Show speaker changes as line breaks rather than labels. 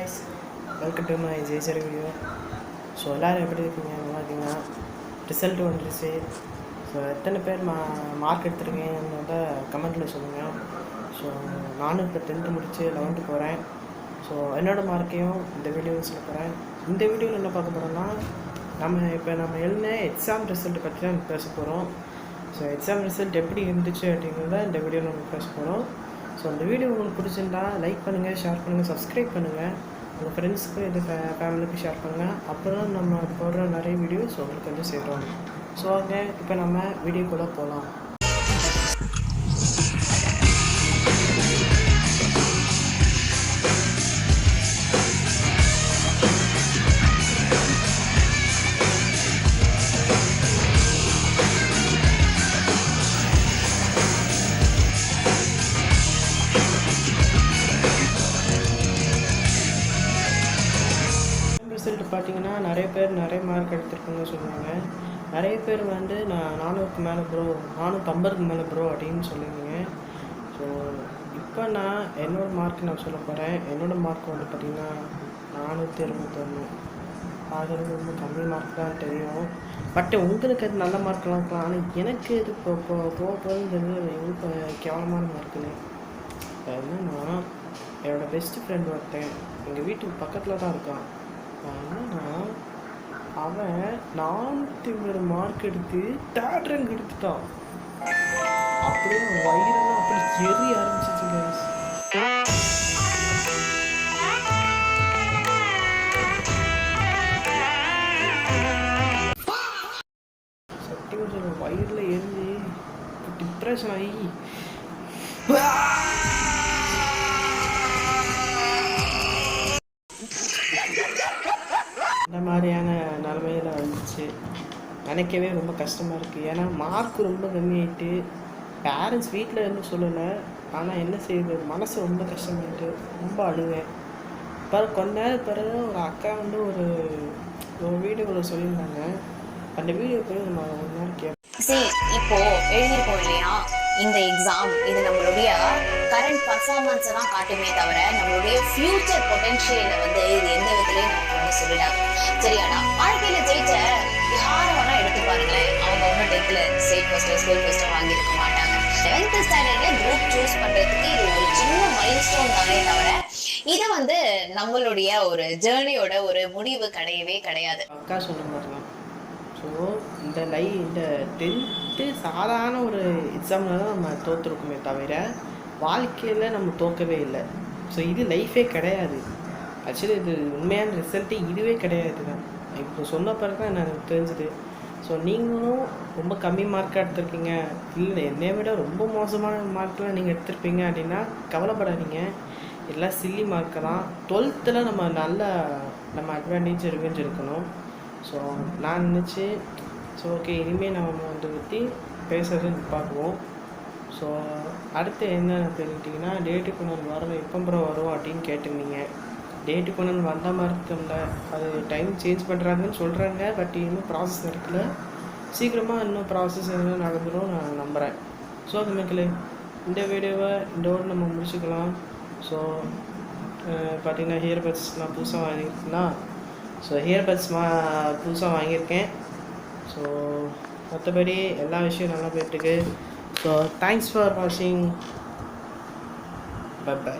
guys, welcome to my JSR video. So எல்லோரும் எப்படி இருக்கீங்க? நல்லா இருக்கீங்க? ரிசல்ட் வந்துருச்சு. ஸோ எத்தனை பேர் மார்க் எடுத்துருக்கீங்கன்றத கமெண்ட்டில் சொல்லுங்கள். ஸோ நானும் இப்போ 10th முடித்து 11th போகிறேன். ஸோ என்னோடய மார்க்கையும் இந்த வீடியோவில் சொல்ல போகிறேன். இந்த வீடியோவில் என்ன பார்க்க போகிறோன்னா, நம்ம எழுதின எக்ஸாம் ரிசல்ட் பற்றி தான் பேச போகிறோம். ஸோ எக்ஸாம் ரிசல்ட் எப்படி இருந்துச்சு அப்படிங்கிறத இந்த வீடியோவில் நம்ம பேச போகிறோம். ஸோ அந்த வீடியோ உங்களுக்கு பிடிச்சிருந்தா லைக் பண்ணுங்கள், ஷேர் பண்ணுங்கள், சப்ஸ்கிரைப் பண்ணுங்கள். உங்கள் ஃப்ரெண்ட்ஸுக்கு இது ஃபேமிலிக்கு ஷேர் பண்ணுங்கள். அப்புறம் நம்ம போடுற நிறைய வீடியோஸ் உங்களுக்கு வந்து சேரும். ஸோ அங்கே இப்போ நம்ம வீடியோக்குள்ளே போகலாம். ரிசல்ட் பார்த்தீங்கன்னா நிறைய பேர் நிறைய மார்க் எடுத்துருக்குன்னு சொல்லுவாங்க. நிறைய பேர் வந்து நான் 400க்கு மேலே ப்ரோ, 450க்கு மேலே ப்ரோ அப்படின்னு சொல்லுவீங்க. ஸோ இப்போ நான் என்னோடய மார்க் நான் சொல்ல போகிறேன். என்னோடய மார்க் வந்து பார்த்திங்கன்னா 421. அது ரொம்ப கம்மி மார்க் தான் தெரியும். பட் உங்களுக்கு அது நல்ல மார்க்லாம் இருக்கலாம். ஆனால் எனக்கு இது போகுதுங்கிறது எங்களுக்கு கேவலமான மார்க்குன்னு. இப்போ என்னென்னா, என்னோடய பெஸ்ட்டு ஃப்ரெண்ட் ஒருத்தன் எங்கள் வீட்டுக்கு பக்கத்தில் தான் இருக்கான். என்னன்னா, அவன் 450 மார்க் எடுத்து 3rd ரேங்க் எடுத்துட்டான். அப்படியே வயிறெல்லாம் அப்படி எரிய ஆரம்பிச்சிச்சு guys. சத்தியமாக சொல்ல, வயிறில் எரிஞ்சு டிப்ரெஷன் ஆகி இந்த மாதிரியான நிலமையில் வந்துச்சு. நினைக்கவே ரொம்ப கஷ்டமாக இருக்குது. ஏன்னா மார்க் ரொம்ப கம்மியாயிட்டு பேரண்ட்ஸ் வீட்டில் எதுவும் சொல்லலை. ஆனால் என்ன செய்யுது, மனசு ரொம்ப கஷ்டமாயிட்டு ரொம்ப அழுவேன். பிறகு கொஞ்ச நேரம் பிறகு ஒரு அக்கா வந்து ஒரு வீடியோவில் சொல்லியிருந்தாங்க. அந்த வீடியோ போய் நம்ம ஒரு நேரம் கேட்போம்.
இப்போ எழுதியிருக்கோம் இல்லையா, இந்த எக்ஸாம் இது நம்மளுடைய கரண்ட் பர்ஃபார்மன்ஸை தான் காட்டுமே தவிர நம்மளுடைய ஃபியூச்சர் பொட்டென்ஷியலை வந்து இது எந்த விதத்துலையும் நமக்கு வந்து சொல்லிடாது. சரியாடா, வாழ்க்கையில ஜெயிச்ச யாரை வேணா எடுத்து பாருங்களேன், அவங்க ஒன்றும் 10th state first school first வாங்கியிருக்க மாட்டாங்க. 7th ஸ்டாண்டர்ட்ல குரூப் சூஸ் பண்றதுக்கு இது ஒரு சின்ன மைல்ஸ்டோன் தானே தவிர இது வந்து நம்மளுடைய ஒரு ஜேர்னியோட ஒரு முடிவு கிடையவே கிடையாது.
அக்கா சொன்ன மாதிரி தான். ஸோ இந்த 10th சாதாரண ஒரு எக்ஸாமில் தான் நம்ம தோற்றுருக்குமே தவிர வாழ்க்கையில் நம்ம தோற்கவே இல்லை. ஸோ இது லைஃபே கிடையாது. ஆக்சுவலி இது உண்மையான ரிசல்ட்டே இதுவே கிடையாது தான். இப்போ சொன்ன பிறகு தான் எனக்கு தெரிஞ்சுது. ஸோ நீங்களும் ரொம்ப கம்மி மார்க்காக எடுத்திருக்கீங்க, இல்லை என்னை விட ரொம்ப மோசமான மார்க்கெலாம் நீங்கள் எடுத்திருப்பீங்க அப்படின்னா கவலைப்படாதீங்க. எல்லாம் சில்லி மார்க்கு தான். 12th நம்ம அட்வான்டேஜ் ரிவெஞ்ச் இருக்கணும். ஸோ நான் நினச்சி ஸோ ஓகே, இனிமேல் நம்ம வந்து பற்றி பேசுறது பார்க்குவோம். ஸோ அடுத்து என்னென்னு தெரிஞ்சிட்டிங்கன்னா, டேட்டு கொண்டு வர எப்போ வரும் அப்படின்னு கேட்டிருந்தீங்க. டேட்டு கொண்டு வந்த மாதிரி இருக்குல்ல, அது டைம் சேஞ்ச் பண்ணுறாங்கன்னு சொல்கிறாங்க. பட் இன்னும் ப்ராசஸ் நடக்கல. சீக்கிரமாக இன்னும் ப்ராசஸ் எல்லாம் நடந்துடும் நான் நம்புகிறேன். ஸோ அது மக்களே, இந்த வீடியோவை இதோடு நம்ம முடிச்சுக்கலாம். ஸோ பார்த்திங்கன்னா ஹியர்பட்ஸ் நான் புதுசாக வாங்கியிருக்கேன். ஸோ ஹியர்பட்ஸ் புதுசாக வாங்கியிருக்கேன். ஸோ மற்றபடி எல்லா விஷயம் நல்லா போயிட்டுருக்கு. ஸோ தேங்க்ஸ் ஃபார் வாட்சிங். பை.